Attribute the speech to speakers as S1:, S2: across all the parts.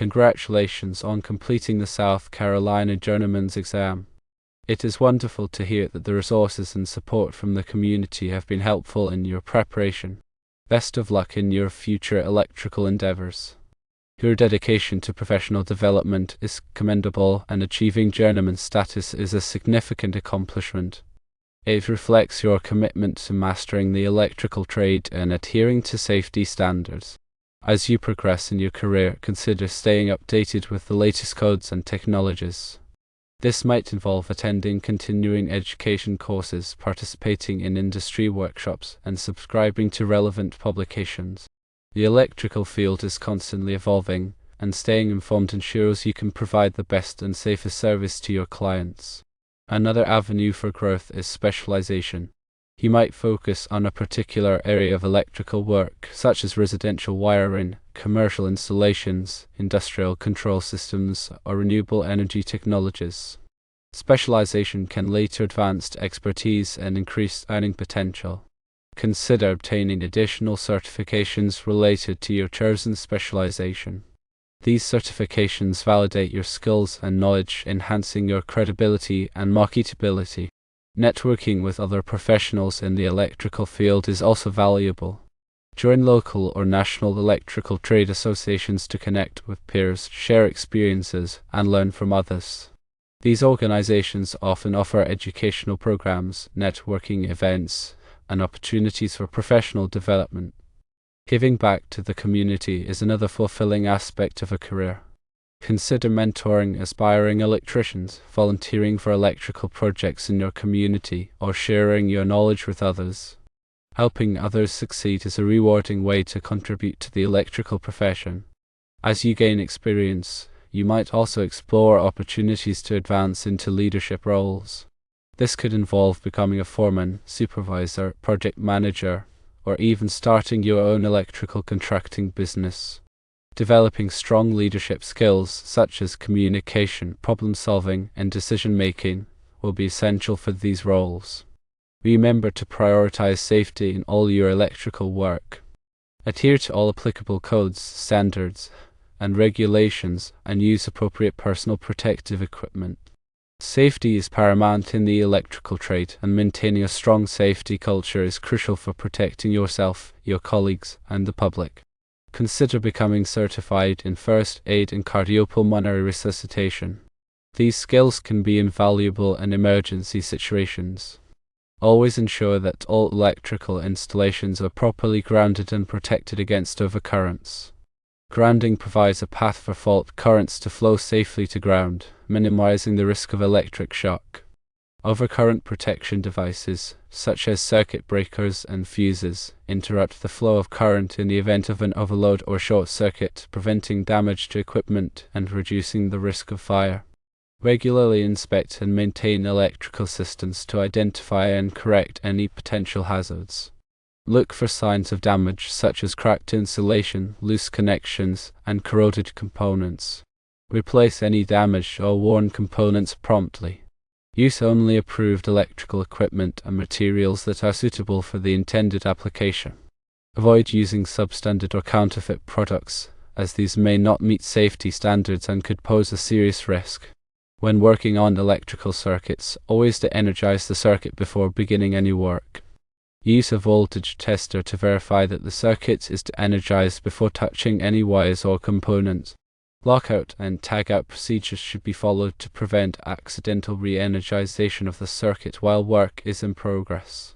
S1: Congratulations on completing the South Carolina Journeyman's exam. It is wonderful to hear that the resources and support from the community have been helpful in your preparation. Best of luck in your future electrical endeavors. Your dedication to professional development is commendable, and achieving journeyman status is a significant accomplishment. It reflects your commitment to mastering the electrical trade and adhering to safety standards. As you progress in your career, consider staying updated with the latest codes and technologies. This might involve attending continuing education courses, participating in industry workshops, and subscribing to relevant publications. The electrical field is constantly evolving, and staying informed ensures you can provide the best and safest service to your clients. Another avenue for growth is specialization. You might focus on a particular area of electrical work, such as residential wiring, commercial installations, industrial control systems, or renewable energy technologies. Specialization can lead to advanced expertise and increased earning potential. Consider obtaining additional certifications related to your chosen specialization. These certifications validate your skills and knowledge, enhancing your credibility and marketability. Networking with other professionals in the electrical field is also valuable. Join local or national electrical trade associations to connect with peers, share experiences, and learn from others. These organizations often offer educational programs, networking events, and opportunities for professional development. Giving back to the community is another fulfilling aspect of a career. Consider mentoring aspiring electricians, volunteering for electrical projects in your community, or sharing your knowledge with others. Helping others succeed is a rewarding way to contribute to the electrical profession. As you gain experience, you might also explore opportunities to advance into leadership roles. This could involve becoming a foreman, supervisor, project manager, or even starting your own electrical contracting business. Developing strong leadership skills such as communication, problem-solving, and decision-making will be essential for these roles. Remember to prioritize safety in all your electrical work. Adhere to all applicable codes, standards, and regulations, and use appropriate personal protective equipment. Safety is paramount in the electrical trade, and maintaining a strong safety culture is crucial for protecting yourself, your colleagues, and the public. Consider becoming certified in first aid and cardiopulmonary resuscitation. These skills can be invaluable in emergency situations. Always ensure that all electrical installations are properly grounded and protected against overcurrents. Grounding provides a path for fault currents to flow safely to ground, minimizing the risk of electric shock. Overcurrent protection devices, such as circuit breakers and fuses, interrupt the flow of current in the event of an overload or short circuit, preventing damage to equipment and reducing the risk of fire. Regularly inspect and maintain electrical systems to identify and correct any potential hazards. Look for signs of damage such as cracked insulation, loose connections, and corroded components. Replace any damaged or worn components promptly. Use only approved electrical equipment and materials that are suitable for the intended application. Avoid using substandard or counterfeit products, as these may not meet safety standards and could pose a serious risk. When working on electrical circuits, always de-energize the circuit before beginning any work. Use a voltage tester to verify that the circuit is de-energized before touching any wires or components. Lockout and tagout procedures should be followed to prevent accidental re-energization of the circuit while work is in progress.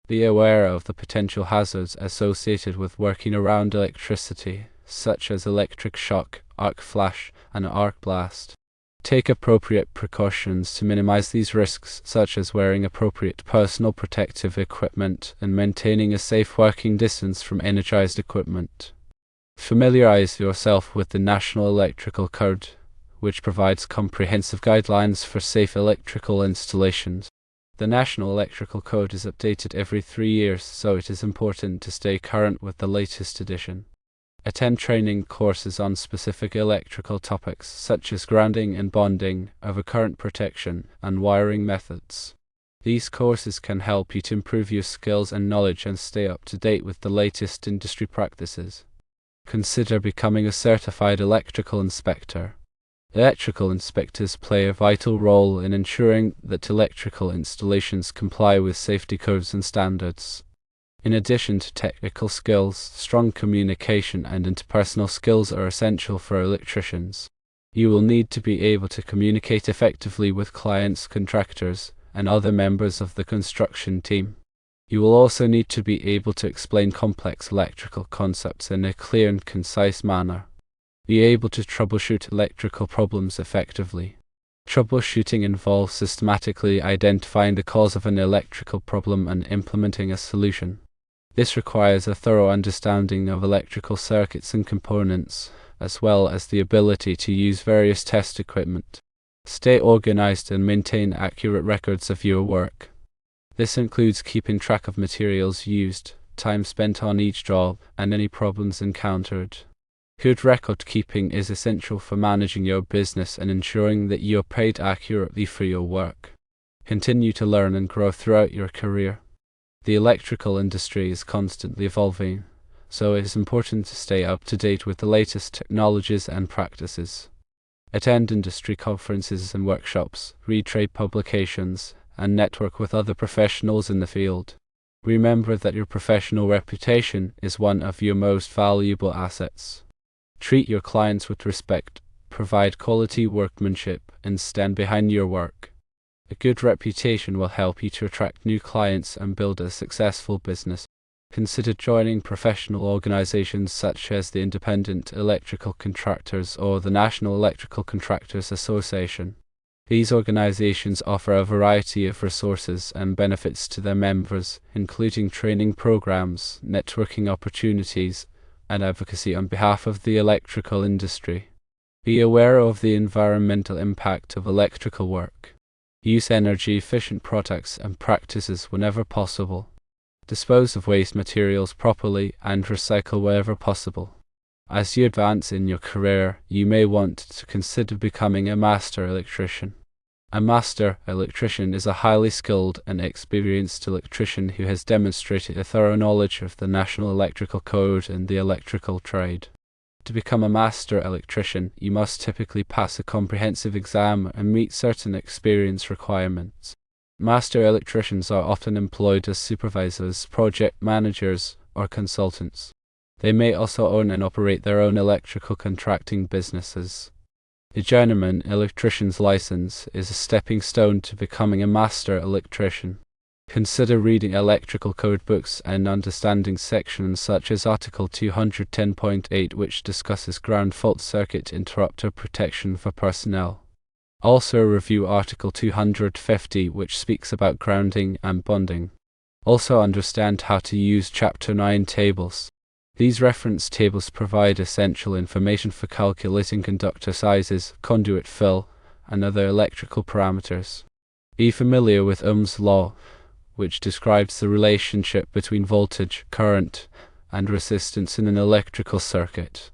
S1: Be aware of the potential hazards associated with working around electricity, such as electric shock, arc flash, and arc blast. Take appropriate precautions to minimize these risks, such as wearing appropriate personal protective equipment and maintaining a safe working distance from energized equipment. Familiarize yourself with the National Electrical Code, which provides comprehensive guidelines for safe electrical installations. The National Electrical Code is updated every 3 years, so it is important to stay current with the latest edition. Attend training courses on specific electrical topics such as grounding and bonding, overcurrent protection, and wiring methods. These courses can help you to improve your skills and knowledge and stay up to date with the latest industry practices. Consider becoming a certified electrical inspector. Electrical inspectors play a vital role in ensuring that electrical installations comply with safety codes and standards. In addition to technical skills, strong communication and interpersonal skills are essential for electricians. You will need to be able to communicate effectively with clients, contractors, and other members of the construction team. You will also need to be able to explain complex electrical concepts in a clear and concise manner. Be able to troubleshoot electrical problems effectively. Troubleshooting involves systematically identifying the cause of an electrical problem and implementing a solution. This requires a thorough understanding of electrical circuits and components, as well as the ability to use various test equipment. Stay organized and maintain accurate records of your work. This includes keeping track of materials used, time spent on each job, and any problems encountered. Good record keeping is essential for managing your business and ensuring that you are paid accurately for your work. Continue to learn and grow throughout your career. The electrical industry is constantly evolving, so it is important to stay up to date with the latest technologies and practices. Attend industry conferences and workshops, read trade publications, and network with other professionals in the field. Remember that your professional reputation is one of your most valuable assets. Treat your clients with respect, provide quality workmanship, and stand behind your work. A good reputation will help you to attract new clients and build a successful business. Consider joining professional organizations such as the Independent Electrical Contractors or the National Electrical Contractors Association. These organizations offer a variety of resources and benefits to their members, including training programs, networking opportunities, and advocacy on behalf of the electrical industry. Be aware of the environmental impact of electrical work. Use energy-efficient products and practices whenever possible. Dispose of waste materials properly and recycle wherever possible. As you advance in your career, you may want to consider becoming a master electrician. A master electrician is a highly skilled and experienced electrician who has demonstrated a thorough knowledge of the National Electrical Code and the electrical trade. To become a master electrician, you must typically pass a comprehensive exam and meet certain experience requirements. Master electricians are often employed as supervisors, project managers, or consultants. They may also own and operate their own electrical contracting businesses. The Journeyman electrician's license is a stepping stone to becoming a master electrician. Consider reading electrical code books and understanding sections such as Article 210.8, which discusses ground fault circuit interrupter protection for personnel. Also review Article 250, which speaks about grounding and bonding. Also understand how to use Chapter 9 tables. These reference tables provide essential information for calculating conductor sizes, conduit fill, and other electrical parameters. Be familiar with Ohm's law, which describes the relationship between voltage, current, and resistance in an electrical circuit.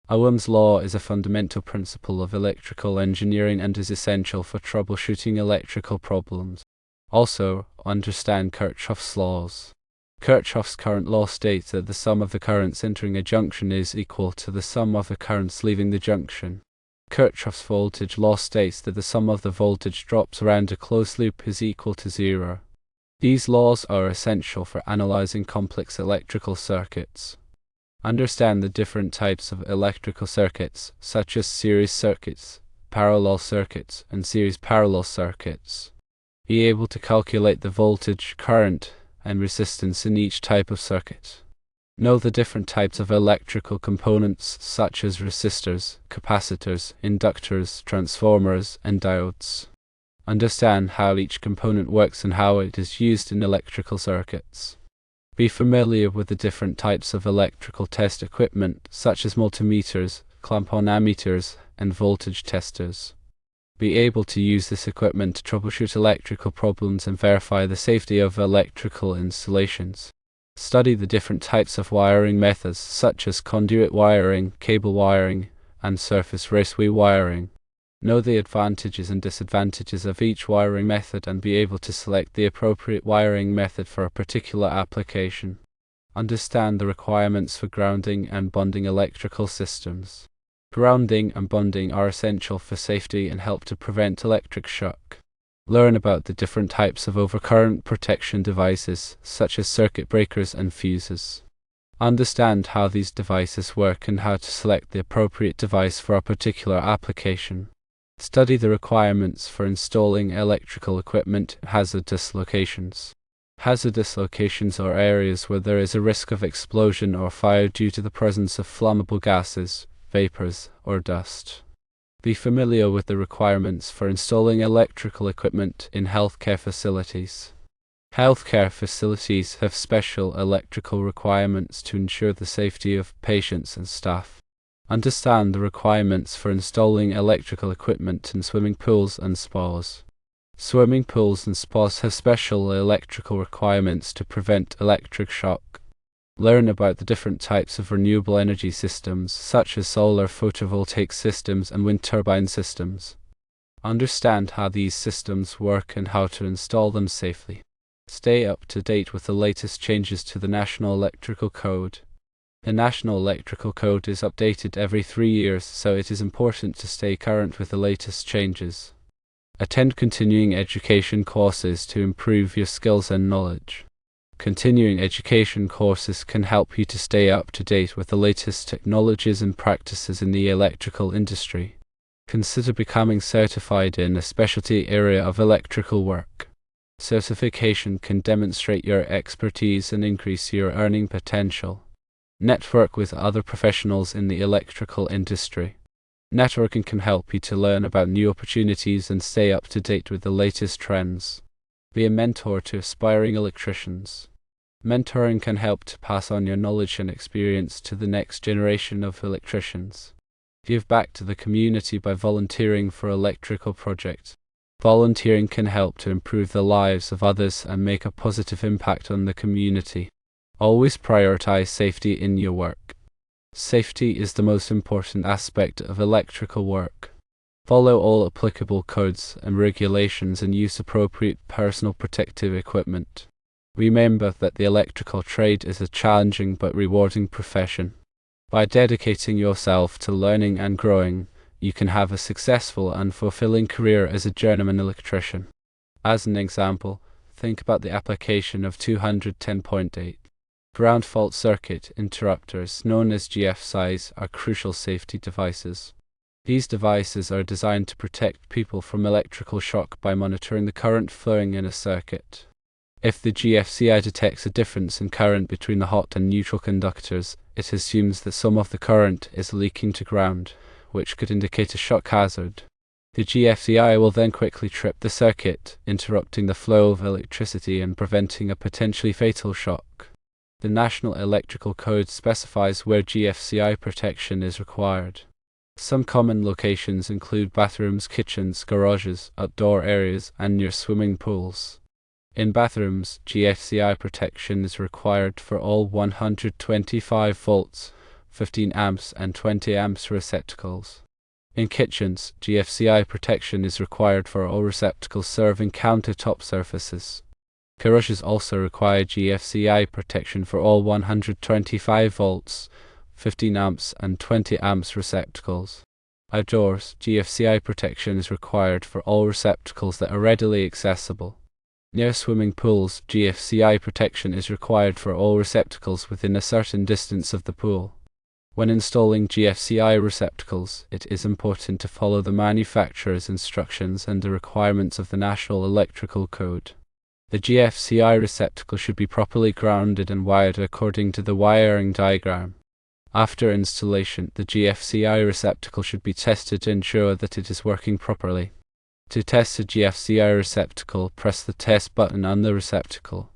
S1: Ohm's law is a fundamental principle of electrical engineering and is essential for troubleshooting electrical problems. Also, understand Kirchhoff's laws. Kirchhoff's current law states that the sum of the currents entering a junction is equal to the sum of the currents leaving the junction. Kirchhoff's voltage law states that the sum of the voltage drops around a closed loop is equal to 0. These laws are essential for analyzing complex electrical circuits. Understand the different types of electrical circuits, such as series circuits, parallel circuits, and series parallel circuits. Be able to calculate the voltage, current, and resistance in each type of circuit. Know the different types of electrical components, such as resistors, capacitors, inductors, transformers, and diodes. Understand how each component works and how it is used in electrical circuits. Be familiar with the different types of electrical test equipment, such as multimeters, clamp-on ammeters, and voltage testers. Be able to use this equipment to troubleshoot electrical problems and verify the safety of electrical installations. Study the different types of wiring methods, such as conduit wiring, cable wiring, and surface raceway wiring. Know the advantages and disadvantages of each wiring method and be able to select the appropriate wiring method for a particular application. Understand the requirements for grounding and bonding electrical systems. Grounding and bonding are essential for safety and help to prevent electric shock. Learn about the different types of overcurrent protection devices, such as circuit breakers and fuses. Understand how these devices work and how to select the appropriate device for a particular application. Study the requirements for installing electrical equipment at hazardous locations. Hazardous locations are areas where there is a risk of explosion or fire due to the presence of flammable gases, vapors, or dust. Be familiar with the requirements for installing electrical equipment in healthcare facilities. Healthcare facilities have special electrical requirements to ensure the safety of patients and staff. Understand the requirements for installing electrical equipment in swimming pools and spas. Swimming pools and spas have special electrical requirements to prevent electric shock. Learn about the different types of renewable energy systems, such as solar photovoltaic systems and wind turbine systems. Understand how these systems work and how to install them safely. Stay up to date with the latest changes to the National Electrical Code. The National Electrical Code is updated every 3 years, so it is important to stay current with the latest changes. Attend continuing education courses to improve your skills and knowledge. Continuing education courses can help you to stay up to date with the latest technologies and practices in the electrical industry. Consider becoming certified in a specialty area of electrical work. Certification can demonstrate your expertise and increase your earning potential. Network with other professionals in the electrical industry. Networking can help you to learn about new opportunities and stay up to date with the latest trends. Be a mentor to aspiring electricians. Mentoring can help to pass on your knowledge and experience to the next generation of electricians. Give back to the community by volunteering for electrical projects. Volunteering can help to improve the lives of others and make a positive impact on the community. Always prioritize safety in your work. Safety is the most important aspect of electrical work. Follow all applicable codes and regulations and use appropriate personal protective equipment. Remember that the electrical trade is a challenging but rewarding profession. By dedicating yourself to learning and growing, you can have a successful and fulfilling career as a journeyman electrician. As an example, think about the application of 210.8. Ground fault circuit interrupters, known as GFCIs, are crucial safety devices. These devices are designed to protect people from electrical shock by monitoring the current flowing in a circuit. If the GFCI detects a difference in current between the hot and neutral conductors, it assumes that some of the current is leaking to ground, which could indicate a shock hazard. The GFCI will then quickly trip the circuit, interrupting the flow of electricity and preventing a potentially fatal shock. The National Electrical Code specifies where GFCI protection is required. Some common locations include bathrooms, kitchens, garages, outdoor areas, and near swimming pools. In bathrooms, GFCI protection is required for all 125 volts, 15 amps and 20 amps receptacles. In kitchens, GFCI protection is required for all receptacles serving countertop surfaces. Garages also require GFCI protection for all 125 volts, 15 amps and 20 amps receptacles. Outdoors, GFCI protection is required for all receptacles that are readily accessible. Near swimming pools, GFCI protection is required for all receptacles within a certain distance of the pool. When installing GFCI receptacles, it is important to follow the manufacturer's instructions and the requirements of the National Electrical Code. The GFCI receptacle should be properly grounded and wired according to the wiring diagram. After installation, the GFCI receptacle should be tested to ensure that it is working properly. To test a GFCI receptacle, press the test button on the receptacle.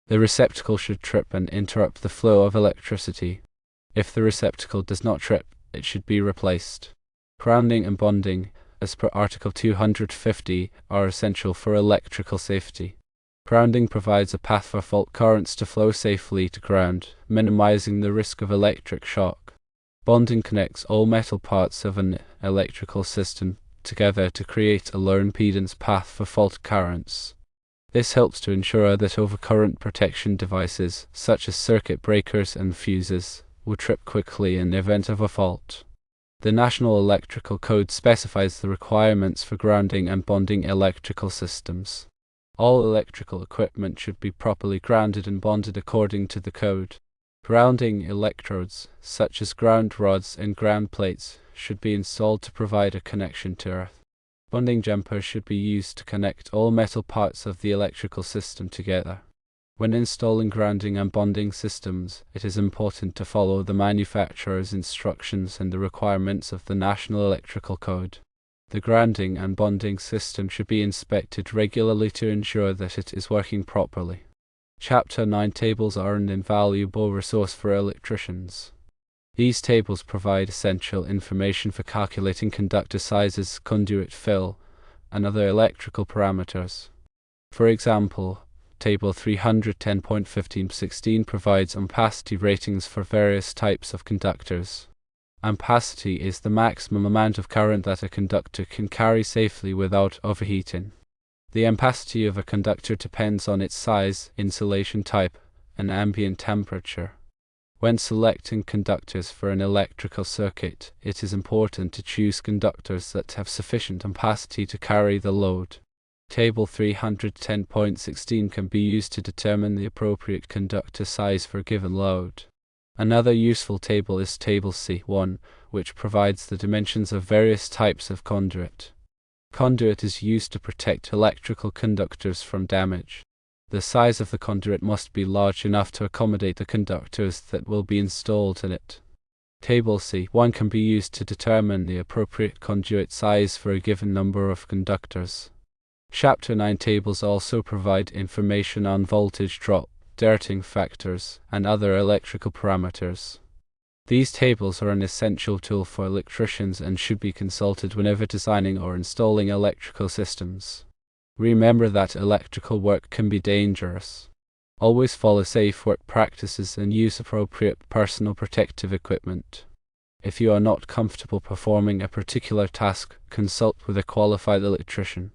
S1: The receptacle should trip and interrupt the flow of electricity. If the receptacle does not trip, it should be replaced. Grounding and bonding, as per Article 250, are essential for electrical safety. Grounding provides a path for fault currents to flow safely to ground, minimizing the risk of electric shock. Bonding connects all metal parts of an electrical system together to create a low impedance path for fault currents. This helps to ensure that overcurrent protection devices, such as circuit breakers and fuses, will trip quickly in the event of a fault. The National Electrical Code specifies the requirements for grounding and bonding electrical systems. All electrical equipment should be properly grounded and bonded according to the code. Grounding electrodes, such as ground rods and ground plates, should be installed to provide a connection to earth. Bonding jumpers should be used to connect all metal parts of the electrical system together. When installing grounding and bonding systems, it is important to follow the manufacturer's instructions and the requirements of the National Electrical Code. The grounding and bonding system should be inspected regularly to ensure that it is working properly. Chapter 9 tables are an invaluable resource for electricians. These tables provide essential information for calculating conductor sizes, conduit fill, and other electrical parameters. For example, Table 310.1516 provides ampacity ratings for various types of conductors. Ampacity is the maximum amount of current that a conductor can carry safely without overheating. The ampacity of a conductor depends on its size, insulation type, and ambient temperature. When selecting conductors for an electrical circuit, it is important to choose conductors that have sufficient ampacity to carry the load. Table 310.16 can be used to determine the appropriate conductor size for a given load. Another useful table is Table C1, which provides the dimensions of various types of conduit. Conduit is used to protect electrical conductors from damage. The size of the conduit must be large enough to accommodate the conductors that will be installed in it. Table C1 can be used to determine the appropriate conduit size for a given number of conductors. Chapter 9 tables also provide information on voltage drop, dirting factors, and other electrical parameters. These tables are an essential tool for electricians and should be consulted whenever designing or installing electrical systems. Remember that electrical work can be dangerous. Always follow safe work practices and use appropriate personal protective equipment. If you are not comfortable performing a particular task, consult with a qualified electrician.